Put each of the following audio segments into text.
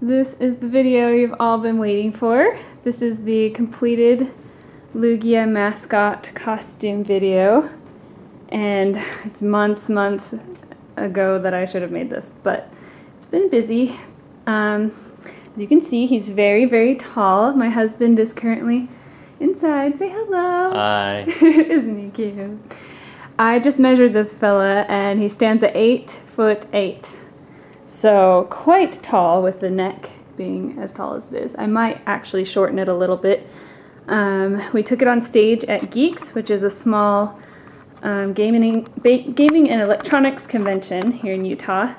This is the video you've all been waiting for. This is the completed Lugia Mascot costume video. And it's months ago that I should have made this, but it's been busy. As you can see, he's very tall. My husband is currently inside. Say hello. Hi. Isn't he cute? I just measured this fella and he stands at 8'8". So quite tall, with the neck being as tall as it is. I might actually shorten it a little bit. We took it on stage at Geeks, which is a small gaming and electronics convention here in Utah,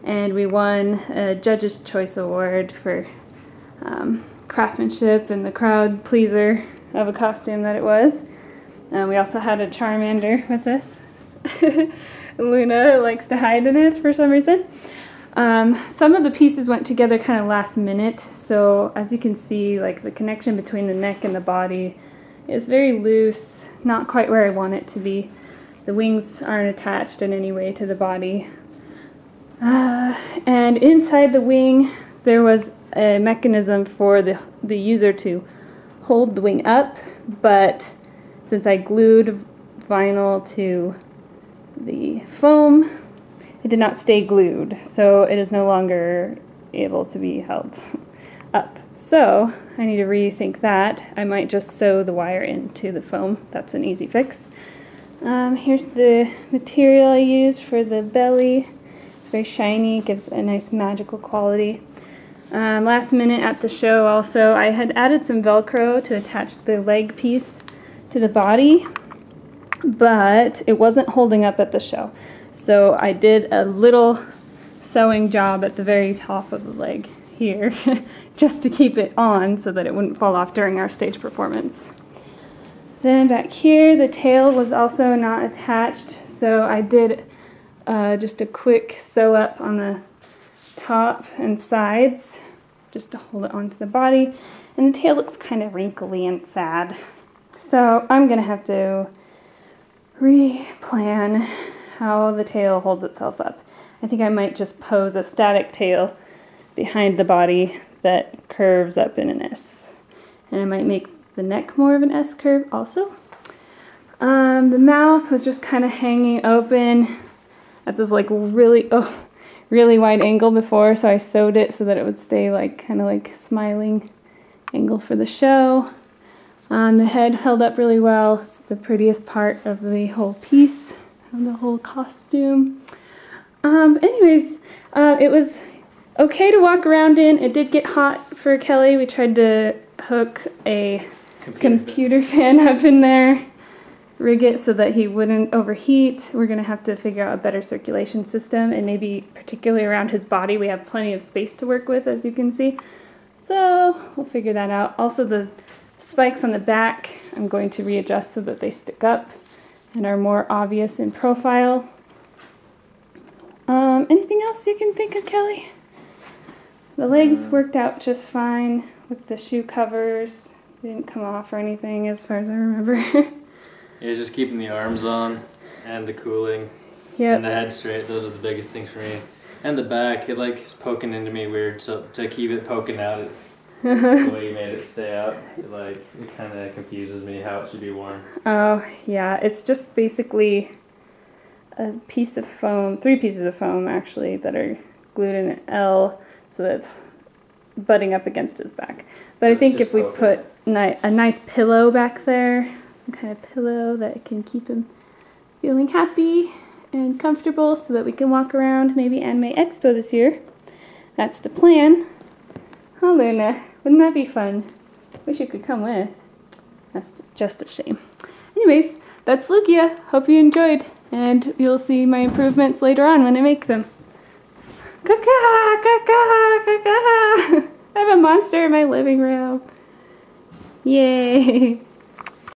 and we won a Judge's Choice Award for craftsmanship and the crowd pleaser of a costume that it was. We also had a Charmander with us. Luna likes to hide in it for some reason. Some of the pieces went together kind of last minute, so as you can see, like, the connection between the neck and the body is very loose, not quite where I want it to be. The wings aren't attached in any way to the body. And inside the wing there was a mechanism for the user to hold the wing up, but since I glued vinyl to the foam, it did not stay glued, so it is no longer able to be held up. So I need to rethink that. I might just sew the wire into the foam. That's an easy fix. Here's the material I used for the belly. It's very shiny, gives a nice magical quality. Last minute at the show also, I had added some Velcro to attach the leg piece to the body, but it wasn't holding up at the show. So I did a little sewing job at the very top of the leg here just to keep it on so that it wouldn't fall off during our stage performance. Then back here, the tail was also not attached, so I did just a quick sew up on the top and sides just to hold it onto the body. And the tail looks kind of wrinkly and sad. So I'm going to have to replan how the tail holds itself up. I think I might just pose a static tail behind the body that curves up in an S. And I might make the neck more of an S curve also. The mouth was just kind of hanging open at this like really wide angle before, so I sewed it so that it would stay like kind of like smiling angle for the show. The head held up really well. It's the prettiest part of the whole piece, of the whole costume. Anyways, it was okay to walk around in. It did get hot for Kelly. We tried to hook a computer fan up in there, rig it so that he wouldn't overheat. We're going to have to figure out a better circulation system, and maybe particularly around his body we have plenty of space to work with, as you can see. So we'll figure that out. Also, the spikes on the back I'm going to readjust so that they stick up and are more obvious in profile. Anything else you can think of, Kelly? The legs worked out just fine with the shoe covers. They didn't come off or anything as far as I remember. Yeah, just keeping the arms on and the cooling. Yep. And the head straight, those are the biggest things for me. And the back, it like is poking into me weird, so to keep it poking out, it's the way you made it stay out. It kind of confuses me how it should be worn. Oh, yeah, it's just basically a piece of foam, 3 pieces of foam actually, that are glued in an L so that it's butting up against his back. But I think if we put a nice pillow back there, some kind of pillow that can keep him feeling happy and comfortable so that we can walk around maybe Anime Expo this year. That's the plan. Oh, Luna, wouldn't that be fun? Wish you could come with. That's just a shame. Anyways, that's Lugia. Hope you enjoyed, and you'll see my improvements later on when I make them. Caca, caca, caca. I have a monster in my living room. Yay.